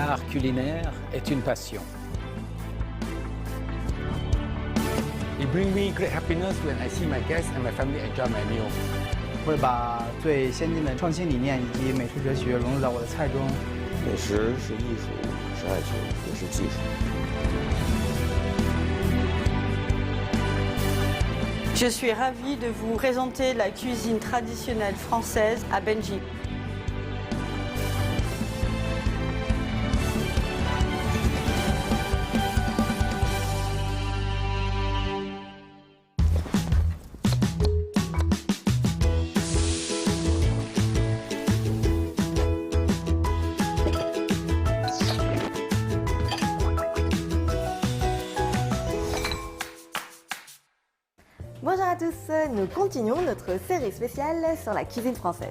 L'art culinaire est une passion. It brings me great happiness when I see my guests and my family enjoy my meal. 会把最先进的创新理念以及美食哲学融入到我的菜中。美食是艺术，是爱情，也是技术。Je suis ravie de vous présenter la cuisine traditionnelle française à Bangui. Bonjour à tous, nous continuons notre série spéciale sur la cuisine française.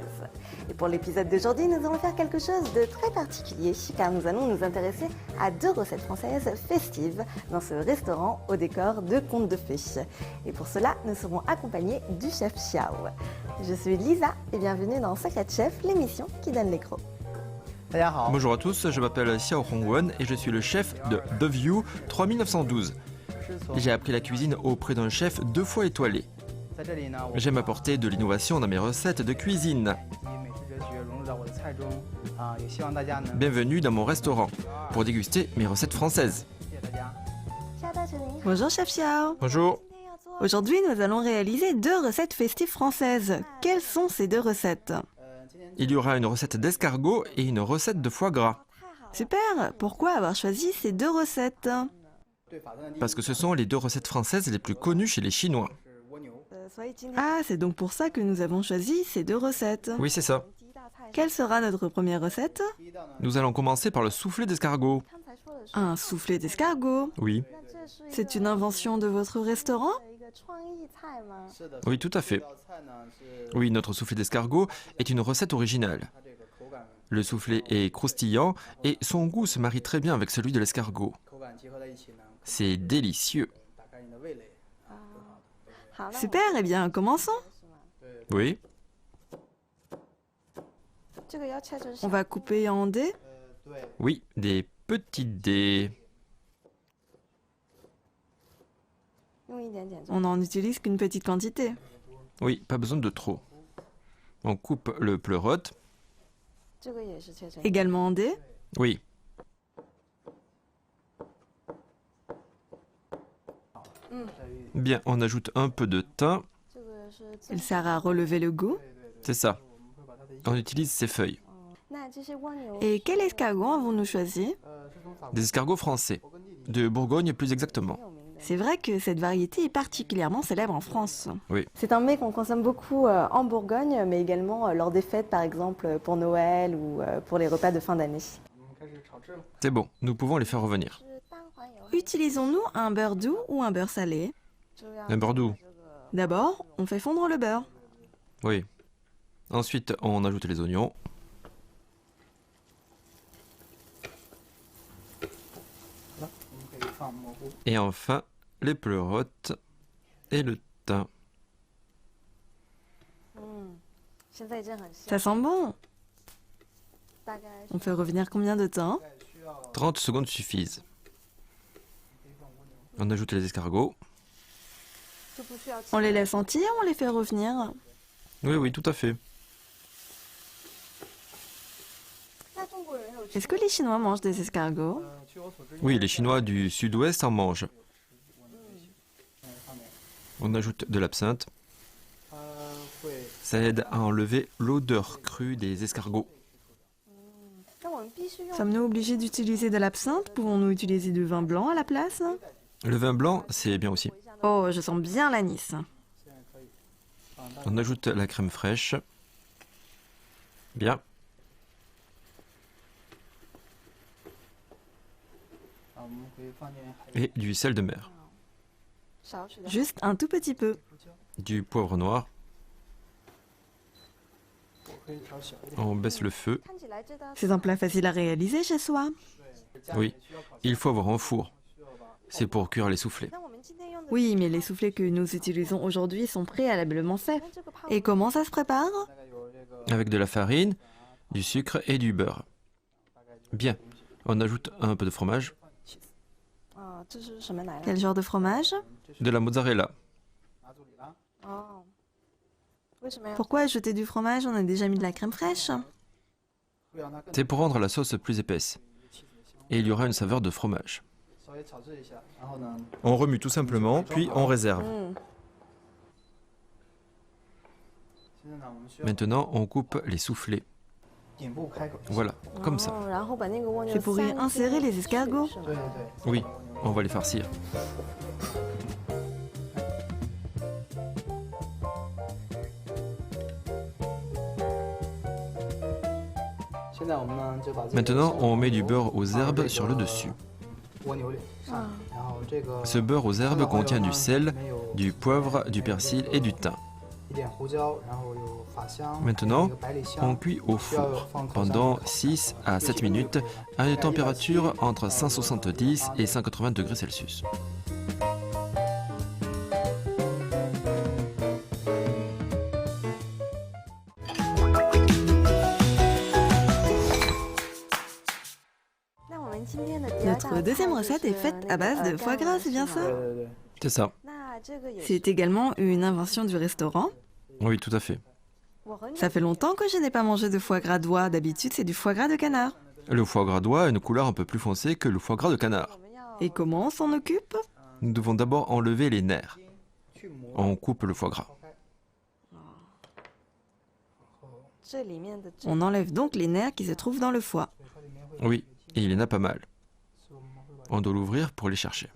Et pour l'épisode d'aujourd'hui, nous allons faire quelque chose de très particulier car nous allons nous intéresser à 2 recettes françaises festives dans ce restaurant au décor de contes de fées. Et pour cela, nous serons accompagnés du chef Xiao. Je suis Lisa et bienvenue dans Secret Chef, l'émission qui donne les crocs. 大家好， Bonjour à tous, je m'appelle Xiao Hongwen et je suis le chef de The View 3912. J'ai appris la cuisine auprès d'un chef 2 fois étoilé. 在这里呢，我 J'aime apporter de l'innovation dans mes recettes de cuisine. 以美食哲学融入到我的菜中也希望大家能 Bienvenue dans mon restaurant pour déguster mes recettes françaises. 谢谢大家。 Bonjour chef Xiao. Bonjour. Aujourd'hui, nous allons réaliser 2 recettes festives françaises. Quelles sont ces 2 recettes? Il y aura une recette d'escargot et une recette de foie gras. Super. Pourquoi avoir choisi ces 2 recettes? Parce que ce sont les 2 recettes françaises les plus connues chez les Chinois. Ah, c'est donc pour ça que nous avons choisi ces 2 recettes. Oui, c'est ça. Quelle sera notre première recette? Nous allons commencer par le soufflé d'escargot. Un soufflé d'escargot. Oui. C'est une invention de votre restaurant? Oui, tout à fait. Oui, notre soufflé d'escargot est une recette originale. Le soufflé est croustillant et son goût se marie très bien avec celui de l'escargot. C'est délicieux. Super, eh bien, commençons. Oui, On va couper en dés. oui, des petites dés. On n'en utilise qu'une petite quantité. Oui, pas besoin de trop. On coupe le pleurote. Également en dés. Oui. Bien, on ajoute un peu de thym. Il sert à relever le goût. C'est ça. On utilise ces feuilles. Et quel escargot avons-nous choisi? Des escargots français. De Bourgogne plus exactement. C'est vrai que cette variété est particulièrement célèbre en France. Oui. C'est un mets qu'on consomme beaucoup en Bourgogne, mais également lors des fêtes, par exemple pour Noël ou pour les repas de fin d'année. C'est bon, nous pouvons les faire revenir. Utilisons-nous un beurre doux ou un beurre salé? Un beurre doux. D'abord, on fait fondre le beurre. Oui. Ensuite, on ajoute les oignons. Et enfin, les pleurotes et le thym. Ça sent bon. On fait revenir combien de temps? 30 secondes suffisent. On ajoute les escargots. On les laisse entiers ou on les fait revenir? Oui, oui, tout à fait. Est-ce que les Chinois mangent des escargots? Oui, les Chinois du sud-ouest en mangent. On ajoute de l'absinthe. Ça aide à enlever l'odeur crue des escargots. Sommes-nous obligés d'utiliser de l'absinthe? Pouvons-nous utiliser du vin blanc à la place? Le vin blanc, c'est bien aussi. Oh, je sens bien l'anis. On ajoute la crème fraîche. Bien. Et du sel de mer. Juste un tout petit peu. Du poivre noir. On baisse le feu. C'est un plat facile à réaliser chez soi. Oui, il faut avoir un four. C'est pour cuire les soufflés. Oui, mais les soufflés que nous utilisons aujourd'hui sont préalablement faits. Et comment ça se prépare? Avec de la farine, du sucre et du beurre. Bien. On ajoute un peu de fromage, Quel genre de fromage? de la mozzarella. Pourquoi ajouter du fromage? On a déjà mis de la crème fraîche. C'est pour rendre la sauce plus épaisse. Et il y aura une saveur de fromage. On remue tout simplement, puis on réserve. Maintenant, on coupe les soufflets. Voilà, comme ça. C'est pour y insérer les escargots. Oui, on va les farcir. Maintenant, on met du beurre aux herbes sur le dessus. Ce beurre aux herbes contient du sel, du poivre, du persil et du thym. Maintenant, on cuit au four pendant 6 à 7 minutes à une température entre 170 et 180 degrés Celsius. Notre deuxième recette est faite à base de foie gras, c'est bien ça? C'est ça. C'est également une invention du restaurant. Oui, tout à fait. Ça fait longtemps que je n'ai pas mangé de foie gras d'oie. D'habitude, c'est du foie gras de canard. Le foie gras d'oie a une couleur un peu plus foncée que le foie gras de canard. Et comment on s'en occupe? Nous devons d'abord enlever les nerfs. On coupe le foie gras. On enlève donc les nerfs qui se trouvent dans le foie. Oui, et il y en a pas mal. On doit l'ouvrir pour les chercher.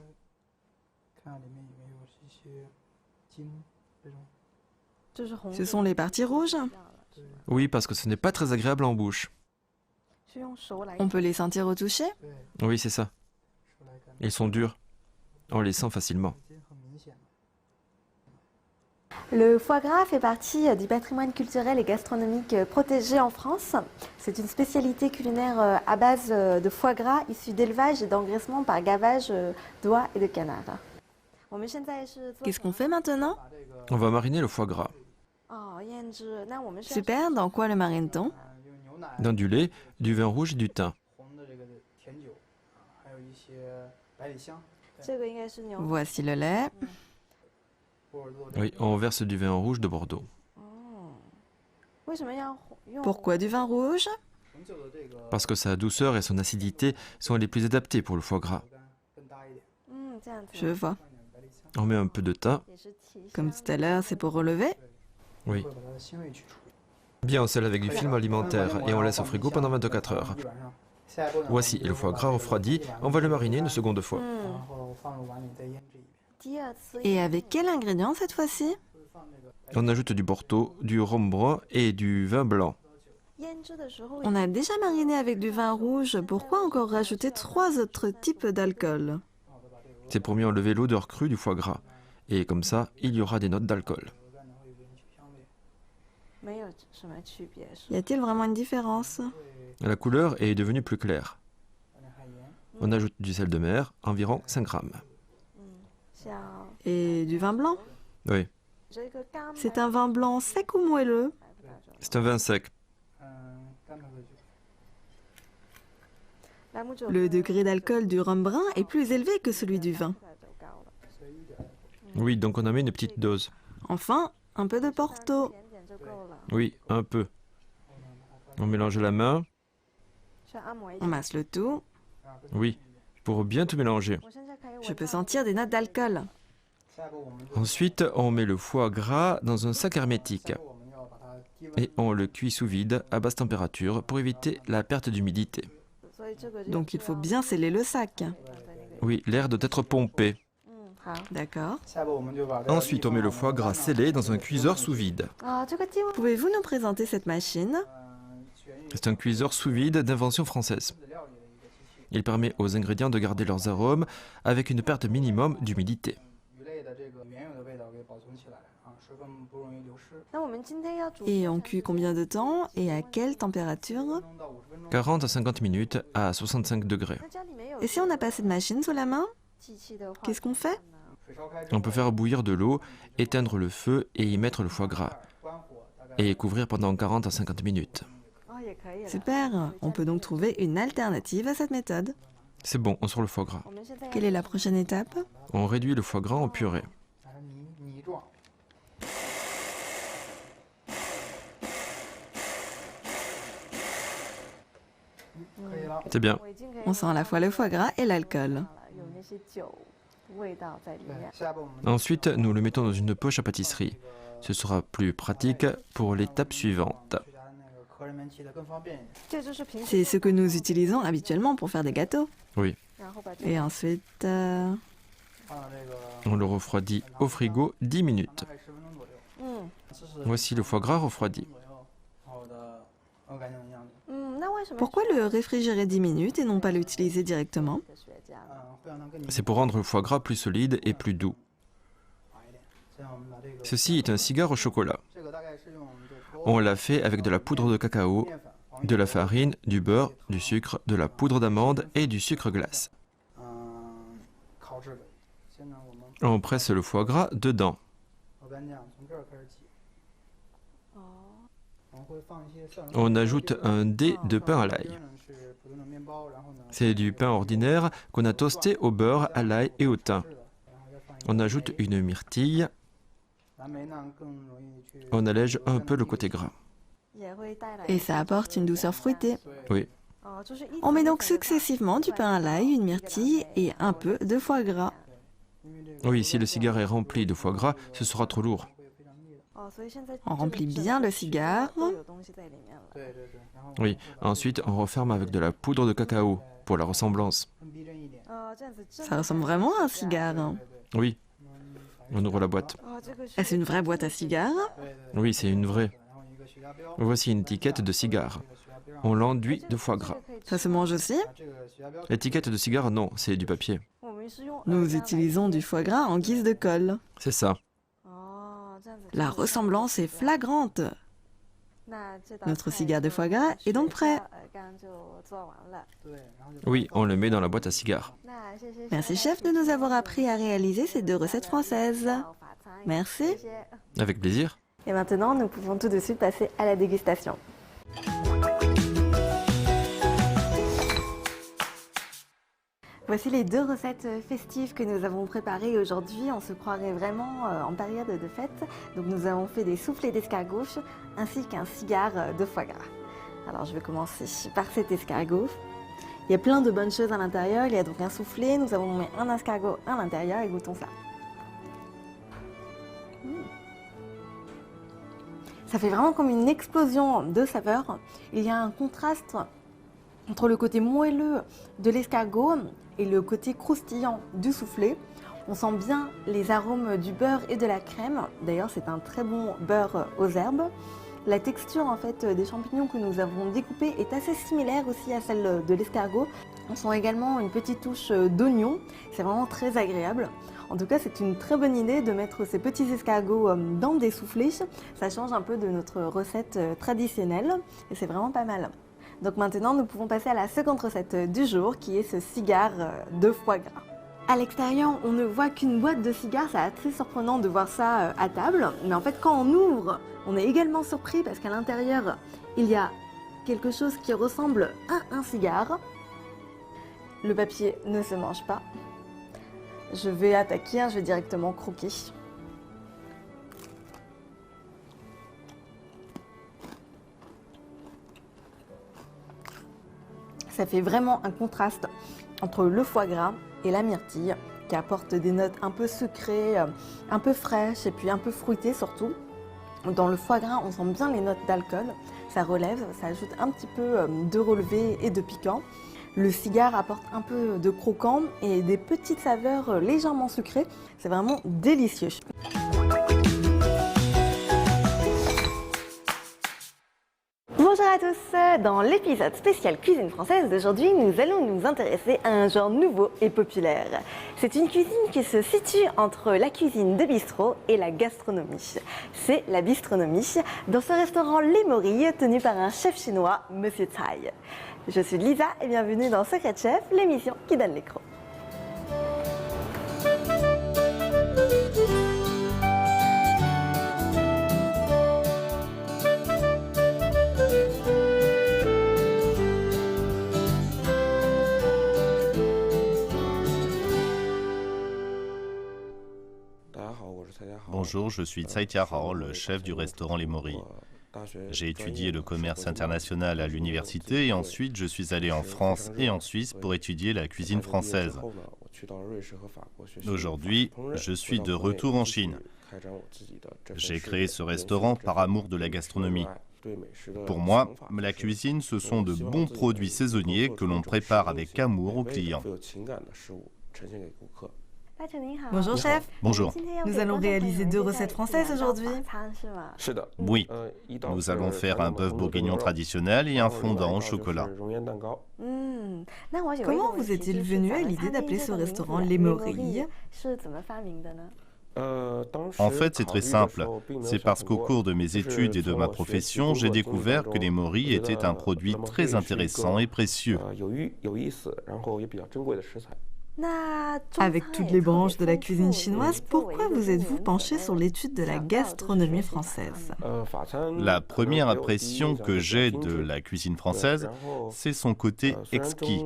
Ce sont les parties rouges. Oui, parce que ce n'est pas très agréable en bouche. On peut les sentir au toucher. Oui, c'est ça. Ils sont durs. On les sent facilement. Le foie gras fait partie du patrimoine culturel et gastronomique protégé en France. C'est une spécialité culinaire à base de foie gras issu d'élevage et d'engraissement par gavage d'oie et de canard. Qu'est-ce qu'on fait maintenant? On va mariner le foie gras. Super, dans quoi le marine-t-on? Dans du lait, du vin rouge et du thym. Voici le lait. Oui, on verse du vin rouge de Bordeaux. Pourquoi du vin rouge? Parce que sa douceur et son acidité sont les plus adaptées pour le foie gras. Je vois. On met un peu de thym. Comme tout à l'heure, c'est pour relever. Oui. Bien, on scelle avec du film alimentaire et on laisse au frigo pendant 24 heures. Voici le foie gras refroidi. On va le mariner une seconde fois. Et avec quel ingrédient cette fois-ci? On ajoute du Bordeaux, du rhum brun et du vin blanc. On a déjà mariné avec du vin rouge. Pourquoi encore rajouter 3 autres types d'alcool? C'est pour mieux enlever l'odeur crue du foie gras. Et comme ça, il y aura des notes d'alcool. Y a-t-il vraiment une différence? La couleur est devenue plus claire. On ajoute du sel de mer, environ 5 grammes. Et du vin blanc? Oui, C'est un vin blanc sec ou moelleux? c'est un vin sec. Le degré d'alcool du rhum brun est plus élevé que celui du vin. Oui, donc on en met une petite dose. Enfin, un peu de Porto. Oui, un peu. On mélange à la main. On masse le tout. Oui, pour bien tout mélanger. Je peux sentir des notes d'alcool. Ensuite, on met le foie gras dans un sac hermétique. Et on le cuit sous vide à basse température pour éviter la perte d'humidité. Donc il faut bien sceller le sac. Oui, l'air doit être pompé. D'accord. Ensuite, on met le foie gras scellé dans un cuiseur sous vide. Pouvez-vous nous présenter cette machine? C'est un cuiseur sous vide d'invention française. Il permet aux ingrédients de garder leurs arômes avec une perte minimum d'humidité. Et on cuit combien de temps et à quelle température? 40 à 50 minutes à 65 degrés. Et si on n'a pas cette machine sous la main, qu'est-ce qu'on fait? On peut faire bouillir de l'eau, éteindre le feu et y mettre le foie gras. Et couvrir pendant 40 à 50 minutes. Super, on peut donc trouver une alternative à cette méthode. C'est bon, on sort le foie gras. Quelle est la prochaine étape? On réduit le foie gras en purée. C'est bien. On sent à la fois le foie gras et l'alcool. Ensuite, nous le mettons dans une poche à pâtisserie. Ce sera plus pratique pour l'étape suivante. C'est ce que nous utilisons habituellement pour faire des gâteaux. Oui, Et ensuite... on le refroidit au frigo 10 minutes. Voici le foie gras refroidi. Pourquoi le réfrigérer 10 minutes et non pas l'utiliser directement? C'est pour rendre le foie gras plus solide et plus doux. Ceci est un cigare au chocolat. On l'a fait avec de la poudre de cacao, de la farine, du beurre, du sucre, de la poudre d'amande et du sucre glace. On presse le foie gras dedans. On ajoute un dé de pain à l'ail. C'est du pain ordinaire qu'on a toasté au beurre, à l'ail et au thym. On ajoute une myrtille. On allège un peu le côté gras. Et ça apporte une douceur fruitée. Oui, On met donc successivement du pain à l'ail, une myrtille et un peu de foie gras. oui, si le cigare est rempli de foie gras, ce sera trop lourd. On remplit bien le cigare. Oui, ensuite on referme avec de la poudre de cacao pour la ressemblance. Ça ressemble vraiment à un cigare. Oui, on ouvre la boîte. Est-ce une vraie boîte à cigares? Oui, c'est une vraie. Voici une étiquette de cigare. On l'enduit de foie gras. Ça se mange aussi? L'étiquette de cigare, non, c'est du papier. Nous utilisons du foie gras en guise de colle. C'est ça. La ressemblance est flagrante. Notre cigare de foie gras est donc prêt. Oui, on le met dans la boîte à cigares. Merci chef de nous avoir appris à réaliser ces deux recettes françaises. Merci. Avec plaisir. Et maintenant, nous pouvons tout de suite passer à la dégustation. Voici les deux recettes festives que nous avons préparées aujourd'hui. On se croirait vraiment en période de fête. Donc nous avons fait des soufflets d'escargot ainsi qu'un cigare de foie gras. Alors je vais commencer par cet escargot. Il y a plein de bonnes choses à l'intérieur. Il y a donc un soufflé. Nous avons mis un escargot à l'intérieur et goûtons ça. Ça fait vraiment comme une explosion de saveurs. Il y a un contraste entre le côté moelleux de l'escargot et le côté croustillant du soufflé. On sent bien les arômes du beurre et de la crème. D'ailleurs, c'est un très bon beurre aux herbes. La texture en fait des champignons que nous avons découpés est assez similaire aussi à celle de l'escargot. On sent également une petite touche d'oignon. C'est vraiment très agréable. En tout cas, c'est une très bonne idée de mettre ces petits escargots dans des soufflets. Ça change un peu de notre recette traditionnelle et c'est vraiment pas mal. Donc maintenant, nous pouvons passer à la seconde recette du jour qui est ce cigare de foie gras. À l'extérieur, on ne voit qu'une boîte de cigares, c'est très surprenant de voir ça à table. Mais en fait, quand on ouvre, on est également surpris parce qu'à l'intérieur, il y a quelque chose qui ressemble à un cigare. Le papier ne se mange pas. Je vais attaquer, je vais directement croquer. Ça fait vraiment un contraste entre le foie gras et la myrtille qui apporte des notes un peu sucrées, un peu fraîches et puis un peu fruitées surtout. Dans le foie gras, on sent bien les notes d'alcool, ça relève, ça ajoute un petit peu de relevé et de piquant. Le cigare apporte un peu de croquant et des petites saveurs légèrement sucrées. C'est vraiment délicieux. Bonjour à tous, dans l'épisode spécial cuisine française d'aujourd'hui, nous allons nous intéresser à un genre nouveau et populaire. C'est une cuisine qui se situe entre la cuisine de bistrot et la gastronomie. C'est la bistronomie, dans ce restaurant Les Morilles tenu par un chef chinois, Monsieur Tsai. Je suis Lisa et bienvenue dans Secret Chef, l'émission qui donne les crocs. Bonjour, je suis Tsai Tia-hao, le chef du restaurant Les Morilles. J'ai étudié le commerce international à l'université et ensuite je suis allé en France et en Suisse pour étudier la cuisine française. Aujourd'hui, je suis de retour en Chine. J'ai créé ce restaurant par amour de la gastronomie. Pour moi, la cuisine, ce sont de bons produits saisonniers que l'on prépare avec amour aux clients. Bonjour chef. Bonjour. Nous allons réaliser 2 recettes françaises aujourd'hui. Oui, nous allons faire un bœuf bourguignon traditionnel et un fondant au chocolat. Comment vous est-il venu à l'idée d'appeler ce restaurant Les Morilles? En fait, c'est très simple. C'est parce qu'au cours de mes études et de ma profession, j'ai découvert que les morilles étaient un produit très intéressant et précieux. Avec toutes les branches de la cuisine chinoise, pourquoi vous êtes-vous penché sur l'étude de la gastronomie française? La première impression que j'ai de la cuisine française, c'est son côté exquis.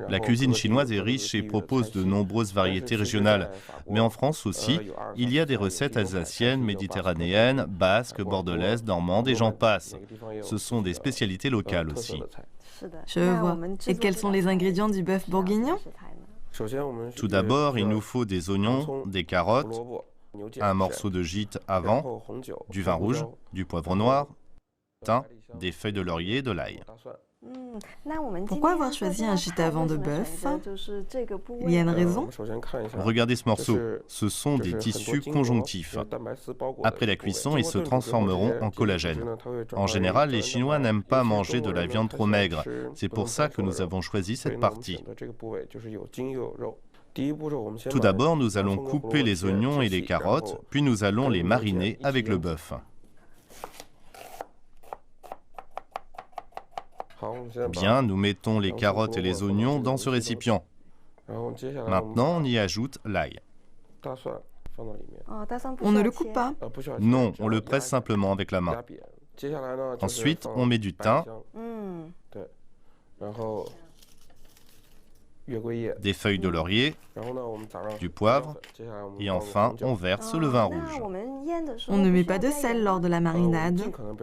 La cuisine chinoise est riche et propose de nombreuses variétés régionales. Mais en France aussi, il y a des recettes alsaciennes, méditerranéennes, basques, bordelaises, normandes et j'en passe. Ce sont des spécialités locales aussi. Je vois. Et quels sont les ingrédients du bœuf bourguignon? Tout d'abord, il nous faut des oignons, des carottes, un morceau de gîte avant, du vin rouge, du poivre noir, thym, des feuilles de laurier et de l'ail. Pourquoi avoir choisi un gîte avant de bœuf? Il y a une raison? Regardez ce morceau. Ce sont des tissus conjonctifs. Après la cuisson, ils se transformeront en collagène. En général, les Chinois n'aiment pas manger de la viande trop maigre. C'est pour ça que nous avons choisi cette partie. Tout d'abord, nous allons couper les oignons et les carottes, puis nous allons les mariner avec le bœuf. Bien, nous mettons les carottes et les oignons dans ce récipient. Maintenant, on y ajoute l'ail. On ne le coupe pas? Non, on le presse simplement avec la main. Ensuite, on met du thym, des feuilles de laurier, du poivre et enfin, on verse le vin rouge. On ne met pas de sel lors de la marinade?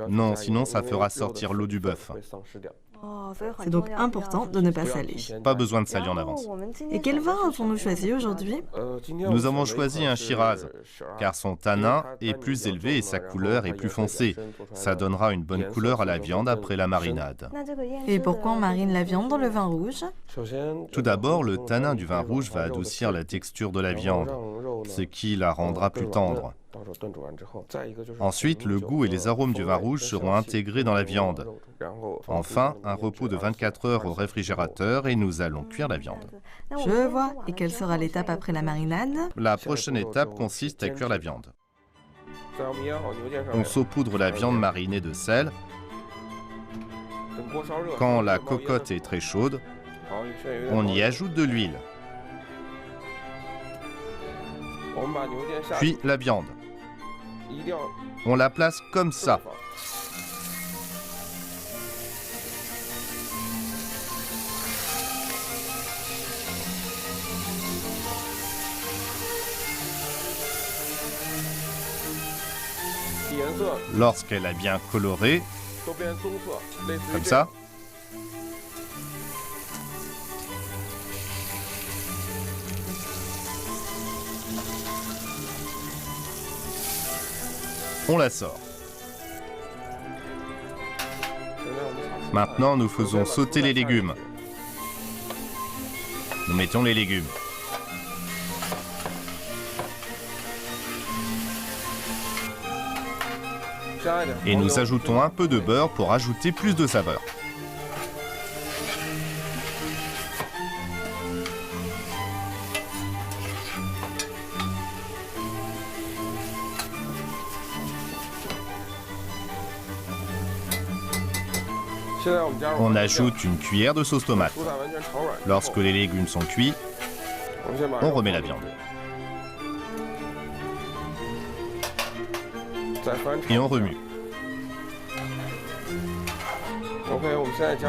Non, sinon ça fera sortir l'eau du bœuf. C'est donc important de ne pas saler. Pas besoin de saler en avance. Et quel vin avons-nous choisi aujourd'hui? Nous avons choisi un Shiraz, car son tanin est plus élevé et sa couleur est plus foncée. Ça donnera une bonne couleur à la viande après la marinade. Et pourquoi on marine la viande dans le vin rouge? Tout d'abord, le tanin du vin rouge va adoucir la texture de la viande, ce qui la rendra plus tendre. Ensuite, le goût et les arômes du vin rouge seront intégrés dans la viande. Enfin, un repos de 24 heures au réfrigérateur et nous allons cuire la viande. Je vois. Et quelle sera l'étape après la marinade? La prochaine étape consiste à cuire la viande. On saupoudre la viande marinée de sel. Quand la cocotte est très chaude, on y ajoute de l'huile. Puis la viande. On la place comme ça. Lorsqu'elle a bien coloré, comme ça, on la sort. Maintenant, nous faisons sauter les légumes. Nous mettons les légumes. Et nous ajoutons un peu de beurre pour ajouter plus de saveur. On ajoute une cuillère de sauce tomate. Lorsque les légumes sont cuits, on remet la viande. Et on remue.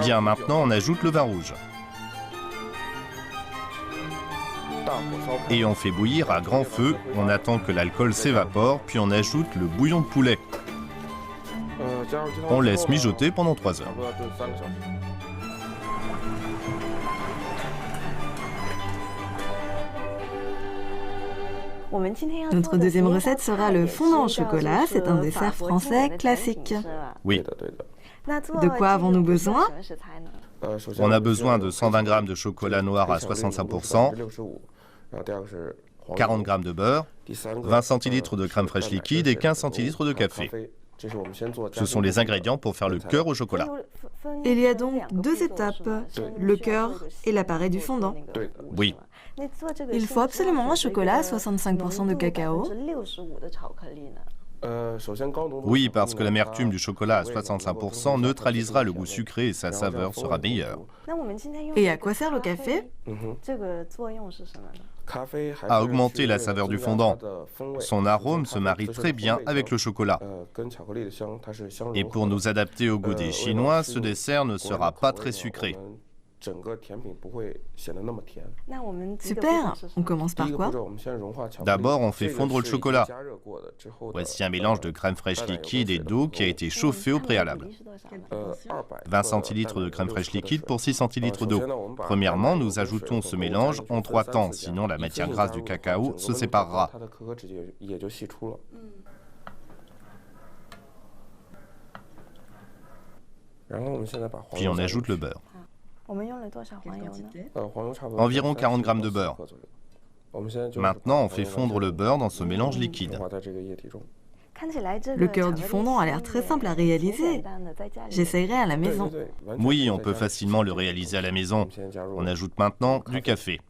Bien, maintenant on ajoute le vin rouge. Et on fait bouillir à grand feu, on attend que l'alcool s'évapore, puis on ajoute le bouillon de poulet. On laisse mijoter pendant 3 heures. Notre deuxième recette sera le fondant au chocolat. C'est un dessert français classique. Oui. De quoi avons-nous besoin? On a besoin de 120 g de chocolat noir à 65%, 40 g de beurre, 20 centilitres de crème fraîche liquide et 15 centilitres de café. Ce sont les ingrédients pour faire le cœur au chocolat. Il y a donc 2 étapes, le cœur et l'appareil du fondant. Oui. Il faut absolument un chocolat à 65% de cacao. Oui, parce que l'amertume du chocolat à 65% neutralisera le goût sucré et sa saveur sera meilleure. Et à quoi sert le café? À augmenter la saveur du fondant. Son arôme se marie très bien avec le chocolat. Et pour nous adapter au goût des Chinois, ce dessert ne sera pas très sucré. Super! On commence par quoi? D'abord, on fait fondre le chocolat. Voici un mélange de crème fraîche liquide et d'eau qui a été chauffé au préalable. 20 centilitres de crème fraîche liquide pour 6 centilitres d'eau. Premièrement, nous ajoutons ce mélange en 3 temps, sinon la matière grasse du cacao se séparera. Puis on ajoute le beurre. Environ 40 g de beurre. Maintenant, on fait fondre le beurre dans ce mélange liquide. Le cœur du fondant a l'air très simple à réaliser. J'essayerai à la maison. Oui, on peut facilement le réaliser à la maison. On ajoute maintenant du café.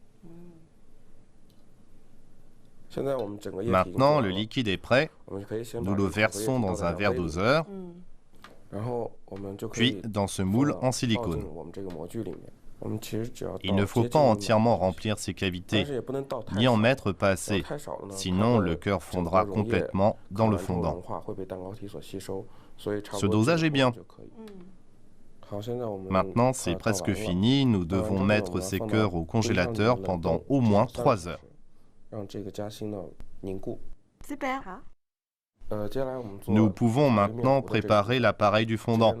Maintenant, le liquide est prêt. Nous le versons dans un verre doseur, puis dans ce moule en silicone. Il ne faut pas entièrement remplir ces cavités, ni en mettre pas assez, sinon le cœur fondra complètement dans le fondant. Ce dosage est bien. Maintenant, c'est presque fini, nous devons mettre ces cœurs au congélateur pendant au moins 3 heures. Super! Nous pouvons maintenant préparer l'appareil du fondant.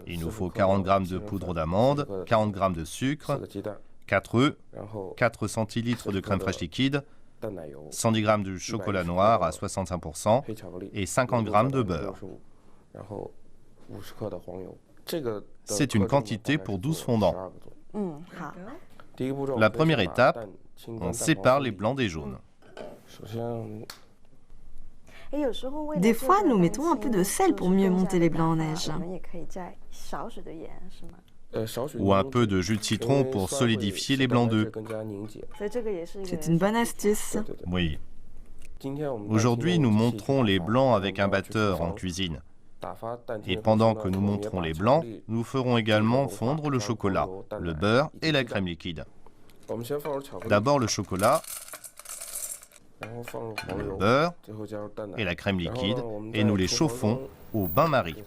Il nous faut 40 g de poudre d'amande, 40 g de sucre, 4 œufs, 4 centilitres de crème fraîche liquide, 110 g de chocolat noir à 65% et 50 g de beurre. C'est une quantité pour 12 fondants. La première étape, on sépare les blancs des jaunes. Des fois, nous mettons un peu de sel pour mieux monter les blancs en neige. Ou un peu de jus de citron pour solidifier les blancs d'œufs. C'est une bonne astuce. Oui. Aujourd'hui, nous monterons les blancs avec un batteur en cuisine. Et pendant que nous monterons les blancs, nous ferons également fondre le chocolat, le beurre et la crème liquide. D'abord le chocolat, le beurre et la crème liquide, et nous les chauffons au bain-marie.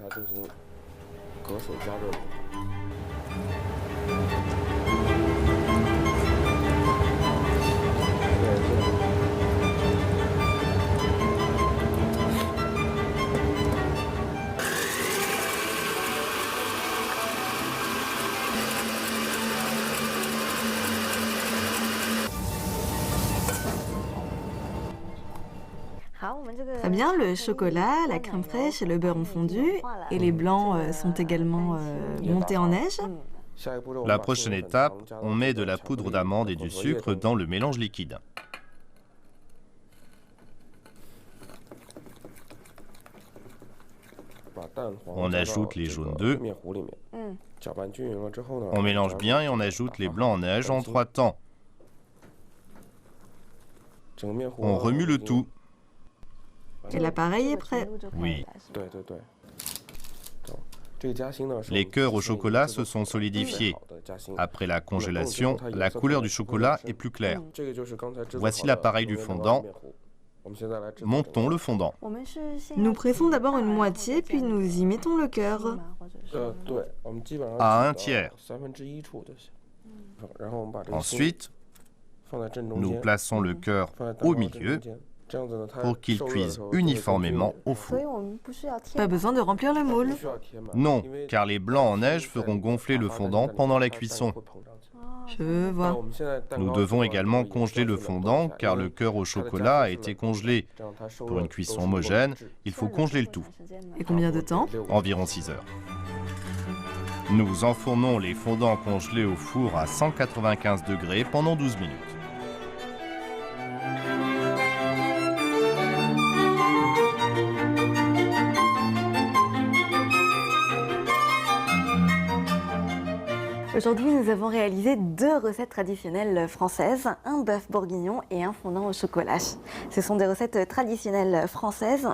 Très bien, le chocolat, la crème fraîche et le beurre ont fondu et les blancs sont également montés en neige. La prochaine étape, on met de la poudre d'amande et du sucre dans le mélange liquide. On ajoute les jaunes d'œufs. On mélange bien et on ajoute les blancs en neige en 3 temps. On remue le tout. Et l'appareil est prêt. Oui. Les cœurs au chocolat se sont solidifiés. Après la congélation, la couleur du chocolat est plus claire. Voici l'appareil du fondant. Montons le fondant. Nous pressons d'abord une moitié, puis nous y mettons le cœur. À 1 tiers. Ensuite, Nous plaçons le cœur au milieu pour qu'il cuise uniformément au four. Pas besoin de remplir le moule. Non, car les blancs en neige feront gonfler le fondant pendant la cuisson. Je vois. Nous devons également congeler le fondant car le cœur au chocolat a été congelé. Pour une cuisson homogène, il faut congeler le tout, Et combien de temps? environ 6 heures. Nous enfournons les fondants congelés au four à 195 degrés pendant 12 minutes. Aujourd'hui, nous avons réalisé 2 recettes traditionnelles françaises, un bœuf bourguignon et un fondant au chocolat. Ce sont des recettes traditionnelles françaises.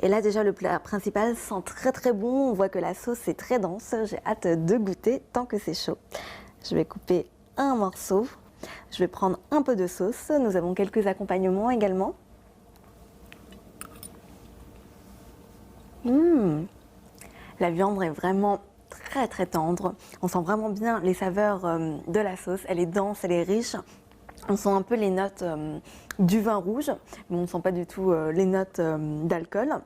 Et là, déjà, le plat principal sent très très bon. On voit que la sauce est très dense. J'ai hâte de goûter tant que c'est chaud. Je vais couper un morceau. Je vais prendre un peu de sauce. Nous avons quelques accompagnements également. La viande est vraiment très très tendre. On sent vraiment bien les saveurs de la sauce. Elle est dense, elle est riche. On sent un peu les notes du vin rouge, mais on ne sent pas du tout les notes d'alcool.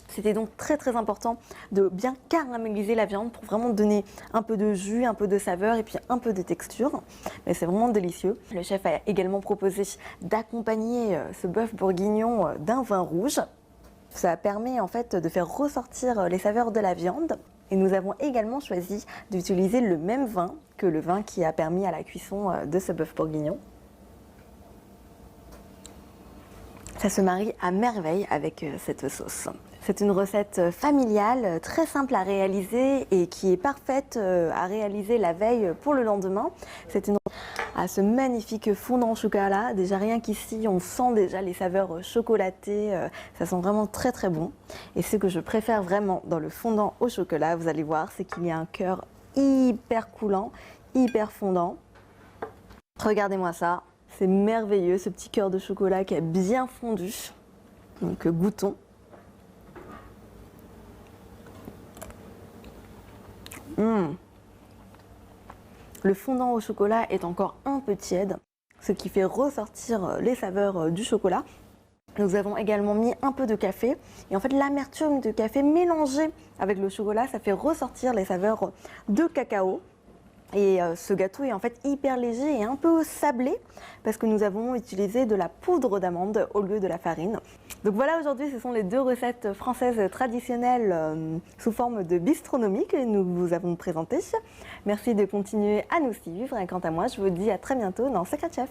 C'était donc très très important de bien caraméliser la viande pour vraiment donner un peu de jus, un peu de saveur et puis un peu de texture. Mais c'est vraiment délicieux. Le chef a également proposé d'accompagner ce bœuf bourguignon d'un vin rouge. Ça permet en fait de faire ressortir les saveurs de la viande. Et nous avons également choisi d'utiliser le même vin que le vin qui a permis à la cuisson de ce bœuf bourguignon. Ça se marie à merveille avec cette sauce. C'est une recette familiale, très simple à réaliser et qui est parfaite à réaliser la veille pour le lendemain. C'est une à ce magnifique fondant au chocolat. Déjà rien qu'ici, on sent déjà les saveurs chocolatées. Ça sent vraiment très très bon. Et ce que je préfère vraiment dans le fondant au chocolat, vous allez voir, c'est qu'il y a un cœur hyper coulant, hyper fondant. Regardez-moi ça, c'est merveilleux, ce petit cœur de chocolat qui est bien fondu. Donc goûtons. Le fondant au chocolat est encore un peu tiède, ce qui fait ressortir les saveurs du chocolat. Nous avons également mis un peu de café et en fait l'amertume de café mélangée avec le chocolat, ça fait ressortir les saveurs de cacao. Et ce gâteau est en fait hyper léger et un peu sablé parce que nous avons utilisé de la poudre d'amande au lieu de la farine. Donc voilà, aujourd'hui ce sont les 2 recettes françaises traditionnelles sous forme de bistronomie que nous vous avons présentées. Merci de continuer à nous suivre et quant à moi je vous dis à très bientôt dans Secret Chef.